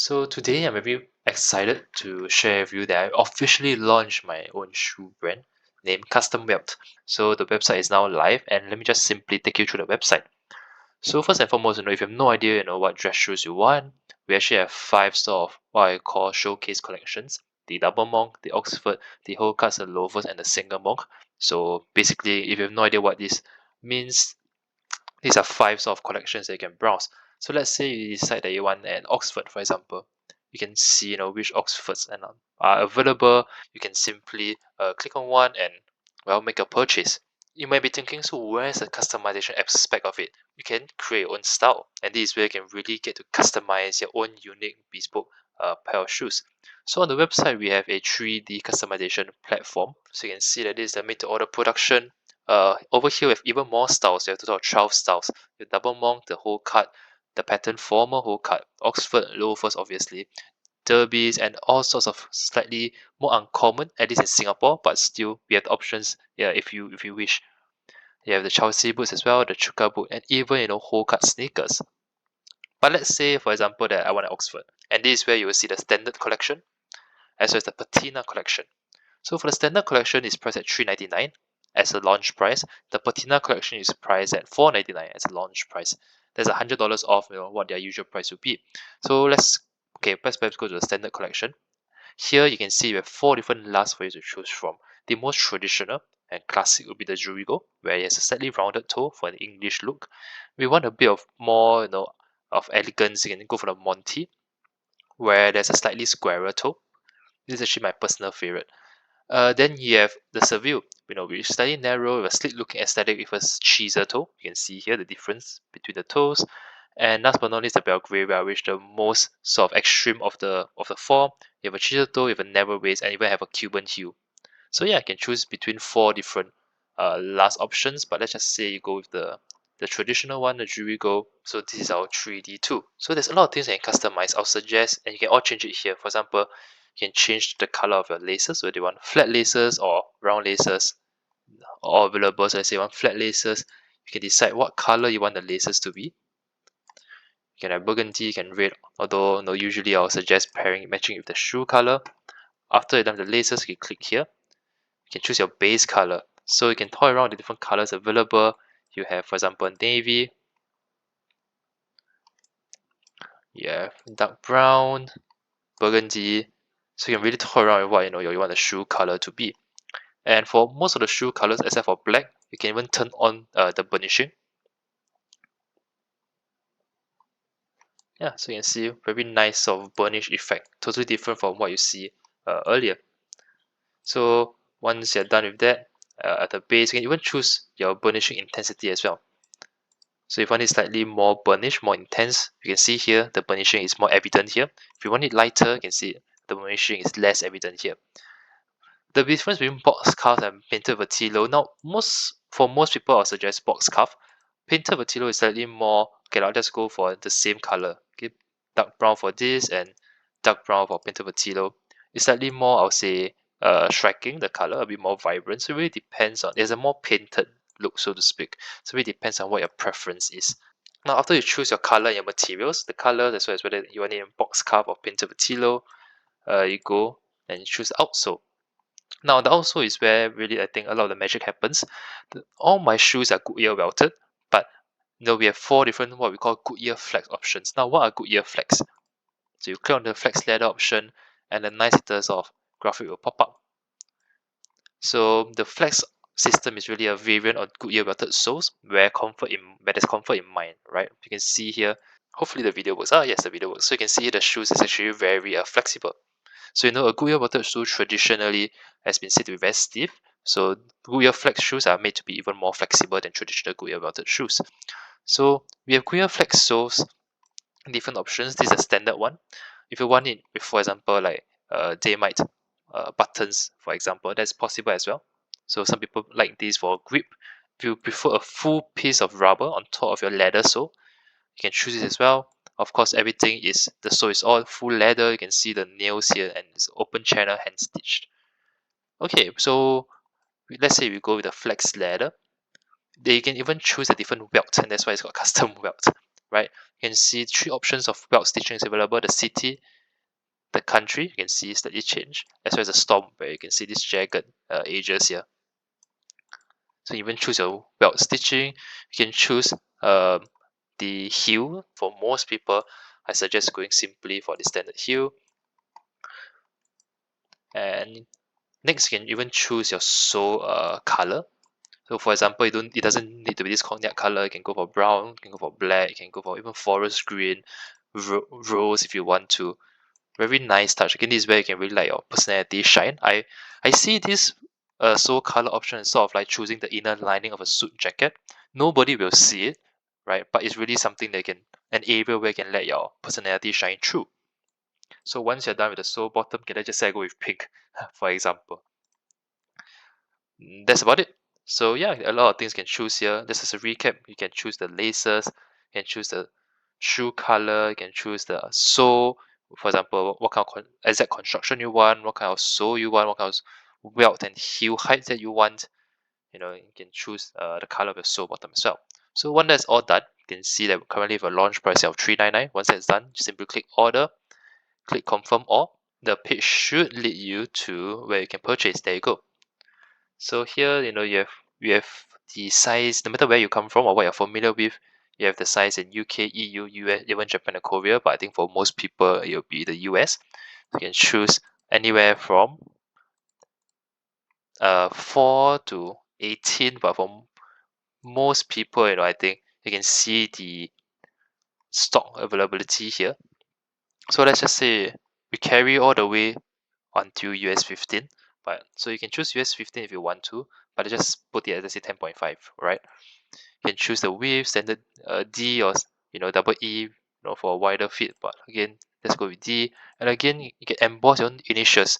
So today I'm very excited to share with you that I officially launched my own shoe brand named Customwelt. So the website is now live, and let me just simply take you through the website. So first and foremost, if you have no idea, what dress shoes you want, we actually have five sort of what I call showcase collections: the double monk, the Oxford, the whole cuts, the loafers, and the single monk. So basically, if you have no idea what this means, these are five sort of collections that you can browse. So let's say you decide that you want an Oxford, for example. You can see, which Oxfords are available. You can simply click on one and, well, make a purchase. You might be thinking, so where's the customization aspect of it? You can create your own style, and this is where you can really get to customize your own unique bespoke pair of shoes. So on the website, we have a 3D customization platform. So you can see that this is the made-to-order production. Over here, we have even more styles. We have a total of 12 styles. The double monk, the whole cut, the pattern formal whole cut, Oxford loafers, obviously, derbies, and all sorts of slightly more uncommon, at least in Singapore, but still we have the options. Yeah, if you wish. You have the Chelsea boots as well, the Chuka boot, and even whole cut sneakers. But let's say, for example, that I want an Oxford, and this is where you will see the standard collection as well as the patina collection. So for the standard collection, it's priced at $399 as a launch price. The patina collection is priced at $499 as a launch price. There's $100 off, what their usual price would be. So let's perhaps go to the standard collection. Here you can see we have four different lasts for you to choose from. The most traditional and classic would be the Drago, where it has a slightly rounded toe for an English look. We want a bit of more, of elegance. You can go for the Monty, where there's a slightly squarer toe. This is actually my personal favorite. Then you have the Seville, which is slightly narrow with a slick-looking aesthetic with a cheeser toe. You can see here the difference between the toes. And last but not least, the Belgravia, which the most sort of extreme of the four. You have a cheeser toe, you have a narrow waist, and even have a Cuban heel. So yeah, I can choose between four different last options. But let's just say you go with the traditional one, the Jurigo. So this is our 3D tool. So there's a lot of things that you can customize. I'll suggest, and you can all change it here. For example, you can change the color of your laces, whether you want flat laces or round laces, all available. So let's say you want flat laces, you can decide what color you want the laces to be. You can have burgundy, you can red, although usually I'll suggest matching with the shoe color. After you've done the laces, you click here. You can choose your base color. So you can toy around the different colors available. You have, for example, navy, you have dark brown, burgundy. So you can really toy around with what you want the shoe color to be. And for most of the shoe colors, except for black, you can even turn on the burnishing. Yeah, so you can see very nice sort of burnish effect, totally different from what you see earlier. So once you're done with that, at the base, you can even choose your burnishing intensity as well. So if you want it slightly more burnished, more intense, you can see here the burnishing is more evident here. If you want it lighter, you can see the burnishing is less evident here. The difference between box cuff and painted vertillo. Now, for most people, I'll suggest box cuff. Painted vertillo is slightly more. Okay, I'll just go for the same color. Okay, dark brown for this and dark brown for painted vertillo. It's slightly more, I'll say, striking. The color a bit more vibrant. So it really depends on. There's a more painted look, so to speak. So it really depends on what your preference is. Now, after you choose your color and your materials, the color as well as whether you want it in box cuff or painted vertillo, you go and you choose outsole. Now, the outsole is where really I think a lot of the magic happens. All my shoes are Goodyear-Welted, but we have four different what we call Goodyear Flex options. Now, what are Goodyear Flex? So you click on the Flex Leather option, and a nice little sort of graphic will pop up. So the Flex system is really a variant on Goodyear-Welted soles where there's comfort in mind, right? You can see here. Hopefully the video works. Yes, the video works. So you can see the shoes is actually very flexible. So a Goodyear-Welted shoe traditionally has been said to be very stiff. So Goodyear Flex shoes are made to be even more flexible than traditional Goodyear-Welted shoes. So we have Goodyear Flex soles, different options. This is a standard one. If you want it with, for example, like Daymite buttons, for example, that's possible as well. So some people like this for grip. If you prefer a full piece of rubber on top of your leather sole, you can choose it as well. Of course, the sole is all full leather. You can see the nails here and it's open channel hand stitched. Okay, so let's say we go with the flex leather. They can even choose a different welt, and that's why it's called custom welt, right? You can see 3 options of welt stitching is available: the city, the country, you can see slightly change, as well as the storm, where you can see these jagged edges here. So you even choose your welt stitching. You can choose the heel. For most people, I suggest going simply for the standard heel. And next, you can even choose your sole color. So for example, it doesn't need to be this cognac color. You can go for brown, you can go for black, you can go for even forest green, rose if you want to. Very nice touch. Again, this is where you can really let your personality shine. I see this sole color option is sort of like choosing the inner lining of a suit jacket. Nobody will see it, right? But it's really something that an area where you can let your personality shine through. So once you're done with the sole bottom, can I just say I go with pink, for example? That's about it. So yeah, a lot of things you can choose here. Just as a recap, you can choose the laces, you can choose the shoe color, you can choose the sole. For example, what kind of exact construction you want, what kind of sole you want, what kind of welt and heel height that you want. You can choose the color of your sole bottom as well. So once that's all done, you can see that we currently have a launch price of $399. Once that's done, just simply click order, click confirm all. The page should lead you to where you can purchase. There you go. So here, you have the size, no matter where you come from or what you're familiar with. You have the size in UK, EU, US, even Japan and Korea. But I think for most people, it'll be the US. You can choose anywhere from 4 to 18. But for most people, I think you can see the stock availability here. So let's just say we carry all the way until US 15. But so you can choose US 15 if you want to, but I just put it as, let's say, 10.5, right? You can choose the width, standard D, or double E, for a wider fit. But again, let's go with D. And again, you can emboss your own initials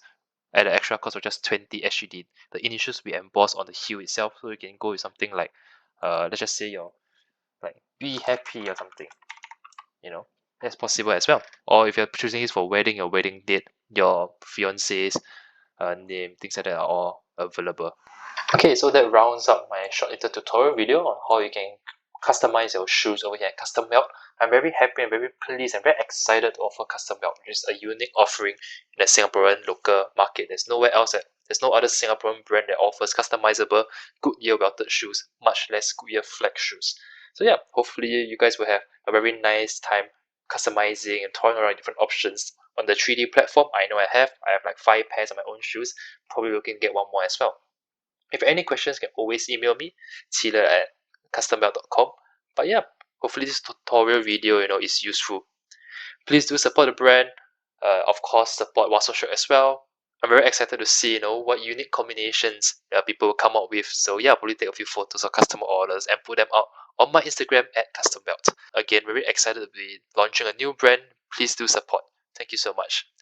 at an extra cost of just 20 SGD. The initials will be embossed on the heel itself, so you can go with something like, let's just say your like be happy or something. That's possible as well. Or if you're choosing this for wedding, your wedding date, your fiance's name, things like that are all available. Okay, so that rounds up my short little tutorial video on how you can customize your shoes over here at Customwelt. I'm very happy and very pleased and very excited to offer Customwelt, which is a unique offering in the Singaporean local market. There's no other Singaporean brand that offers customizable Goodyear-Welted shoes, much less Goodyear flag shoes. So yeah, hopefully you guys will have a very nice time customizing and toying around different options on the 3D platform. I know I have like 5 pairs of my own shoes, probably looking to get one more as well. If you have any questions, you can always email me, taylor@customwelt.com. But yeah, hopefully this tutorial video, is useful. Please do support the brand. Of course, support Waso Shiok as well. I'm very excited to see, what unique combinations people will come up with. So yeah, I'll probably take a few photos of customer orders and put them out on my Instagram at Customwelt. Again, very excited to be launching a new brand. Please do support. Thank you so much.